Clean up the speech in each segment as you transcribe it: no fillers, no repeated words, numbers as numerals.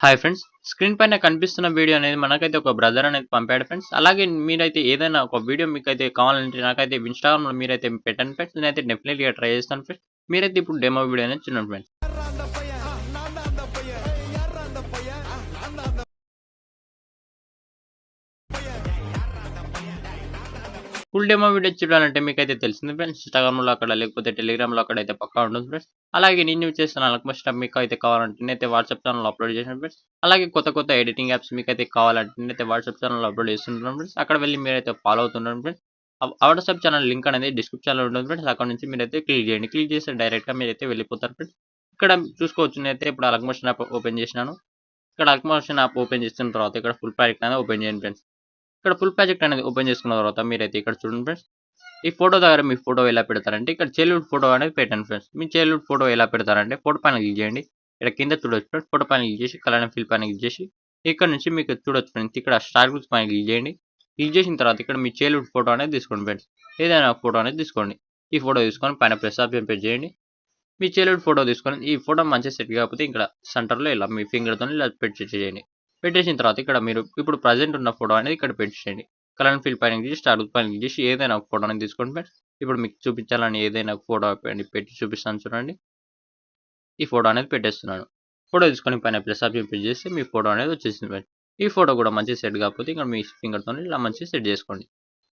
Hi friends. Screen పైన కనిపిస్తున్న video అనేది మనకైతే ఒక బ్రదర్ అనేది పంపాడు ఫ్రెండ్స్. అలాగే మీరైతే ఏదైనా ఒక వీడియో మీకైతే కావాలంటే నాకైతే ఇన్‌స్టాగ్రామ్‌లో మీరైతే పెట్టండి ఫ్రెండ్స్. నేనైతే డెఫినెట్‌లీగా ట్రై చేస్తాను ఫ్రెండ్స్. మీరైతే ఇప్పుడు డెమో వీడియో అనేది చూడండి ఫ్రెండ్స్. ఫుల్ డెమో వీడియో చూడాలంటే మీకైతే తెలిసింది ఫ్రెండ్స్. ఇన్‌స్టాగ్రామ్‌లో అక్కడ లేకపోతే టెలిగ్రామ్‌లో అక్కడైతే పక్కా ఉంటుంది ఫ్రెండ్స్. అలాగే నేను యూజ్ చేస్తున్న అల్కమస్ట్ యాప్ మీకైతే కావాలంటే నేనైతే వాట్సాప్ ఛానెల్‌లో అప్‌లోడ్ చేశాను ఫ్రెండ్స్. అలాగే కొత్త ఎడిటింగ్ యాప్స్ మీకైతే కావాలంటే నేనైతే వాట్సాప్ ఛానెల్‌లో అప్‌లోడ్ చేస్తుంటాను ఫ్రెండ్స్. అక్కడ వెళ్లి మీరైతే ఫాలో అవుతుండండి ఫ్రెండ్స్. ఆ వాట్సాప్ ఛానెల్ లింక్ అనేది డిస్క్రిప్షన్‌లో ఉంటుంది ఫ్రెండ్స్. అక్కడ నుంచి మీరైతే క్లిక్ చేయండి. క్లిక్ చేస్తే డైరెక్ట్‌గా మీరైతే వెళ్ళిపోతారు ఫ్రెండ్స్. ఇక్కడ చూసుకోవచ్చు నేనైతే ఇప్పుడు అల్కమస్ట్ యాప్ ఓపెన్ చేసినాను. ఇక్కడ అల్కమస్ట్ యాప్ ఓపెన్ చేసిన తర్వాత ఇక్కడ ఫుల్ ప్రాజెక్ట్ అనేది ఓపెన్ చేయండి ఫ్రెండ్స్. ఇక్కడ ఫుల్ ప్రాజెక్ట్ అనేది ఓపెన్ చేసుకున్న తర్వాత మీరైతే ఇక్కడ చూడండి ఫ్రెండ్స్. ఈ ఫోటో దగ్గర మీ ఫోటో ఎలా పెడతారంటే ఇక్కడ చైల్డ్‌హుడ్ ఫోటో అనేది పెట్టండి ఫ్రెండ్స్. మీ చైల్డ్‌హుడ్ ఫోటో ఎలా పెడతారంటే ఫోటో పైన క్లిక్ చేయండి. ఇక్కడ కింద చూడొచ్చు ఫ్రెండ్స్. ఫోటో పైన క్లిక్ చేసి కలర్ అండ్ ఫిల్ పైన క్లిక్ చేసి ఇక్కడ నుంచి మీకు చూడొచ్చు ఫ్రెండ్స్. ఇక్కడ స్టార్ గుర్తు పైన క్లిక్ చేయండి. క్లిక్ చేసిన తర్వాత ఇక్కడ మీ చైల్డ్‌హుడ్ ఫోటో అనేది తీసుకోండి ఫ్రెండ్స్. ఏదైనా ఒక ఫోటో అనేది తీసుకోండి. ఈ ఫోటో తీసుకొని పైన ప్లస్ ఆప్షన్ ప్రెస్ చేయండి. మీ చైల్డ్‌హుడ్ ఫోటో తీసుకొని ఈ ఫోటో మంచిగా సెట్ కాకపోతే ఇక్కడ సెంటర్‌లో ఇలా మీ ఫింగర్‌తోని ఇలా పెట్టేసేయండి. పెట్టేసిన తర్వాత ఇక్కడ మీరు ఇప్పుడు ప్రెజెంట్ ఉన్న ఫోటో అనేది ఇక్కడ పెట్టేసేయండి. కలర్ అండ్ ఫిల్ పైన క్లిక్ చేసి స్టార్ గుర్తు పైన క్లిక్ చేసి ఏదైనా ఒక ఫోటో అనేది తీసుకోండి ఫ్రెండ్స్. ఇప్పుడు మీకు చూపించాలని ఏదైనా ఒక ఫోటో పెట్టి చూపిస్తాను చూడండి. ఈ ఫోటో అనేది పెట్టేస్తున్నాను. ఫోటో తీసుకొని పైన ప్లస్ ఆప్షన్ ప్రెస్ చేస్తే మీ ఫోటో అనేది వచ్చేసింది ఫ్రెండ్స్. ఈ ఫోటో కూడా మంచిగా సెట్ కాకపోతే ఇక్కడ మీ ఫింగర్‌తోని ఇలా మంచిగా సెట్ చేసుకోండి.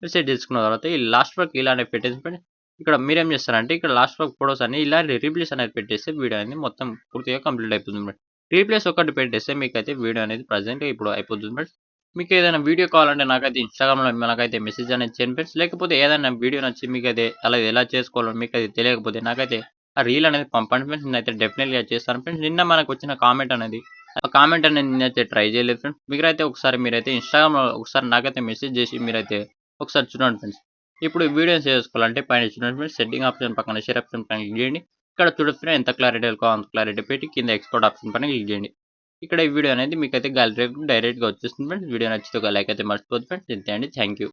సెట్ చేసుకున్న తర్వాత ఈ లాస్ట్ వరకు ఇలానే పెట్టేసి ఫ్రెండ్స్. ఇక్కడ మీరేం చేస్తారంటే ఇక్కడ లాస్ట్ వరకు ఫోటోస్ అన్ని ఇలా రీప్లేస్ అనేది పెట్టేస్తే వీడియో అనేది మొత్తం పూర్తిగా కంప్లీట్ అయిపోతుంది ఫ్రెండ్స్. రీప్లేస్ ఒకటి పెట్టేస్తే మీకైతే వీడియో అనేది ప్రెజెంట్ ఇప్పుడు అయిపోతుంది ఫ్రెండ్స్. మీకు ఏదైనా వీడియో కావాలంటే నాకైతే ఇన్‌స్టాగ్రామ్‌లో మనకైతే మెసేజ్ అనేది చేయండి ఫ్రెండ్స్. లేకపోతే ఏదైనా వీడియో నచ్చి మీకైతే అలా ఎలా చేసుకోవాలో మీకైతే తెలియకపోతే నాకైతే ఆ రీల్ అనేది పంపండి ఫ్రెండ్స్. నేనైతే డెఫినెట్‌లీగా చేస్తాను ఫ్రెండ్స్. నిన్న మనకొచ్చిన కామెంట్ అనేది ఆ కామెంట్ అనేది నేనైతే ట్రై చేయలేదు ఫ్రెండ్స్. మీరైతే ఒకసారి మీరైతే ఇన్‌స్టాగ్రామ్‌లో ఒకసారి నాకైతే మెసేజ్ చేసి మీరైతే ఒకసారి చూడండి ఫ్రెండ్స్. ఇప్పుడు వీడియో సేవ్ చేసుకోవాలంటే పైన చూడండి ఫ్రెండ్స్. సెట్టింగ్ ఆప్షన్ పక్కన షేర్ ఆప్షన్ పైన క్లిక్ చేయండి. ఇక్కడ చూడండి ఫ్రెండ్స్ ఎంత క్లారిటీ కావాలో అంత క్లారిటీ పెట్టి కింద ఎక్స్‌పోర్ట్ ఆప్షన్ పైన క్లిక్ చేయండి. ఇక్కడ ఈ వీడియో అనేది మీకైతే గ్యాలరీకి డైరెక్ట్‌గా వచ్చేస్తుంది ఫ్రెండ్స్. వీడియో నచ్చితే ఒక లైక్ అయితే మర్చిపోవద్దు ఫ్రెండ్స్. ఇంతే అండి. Thank you.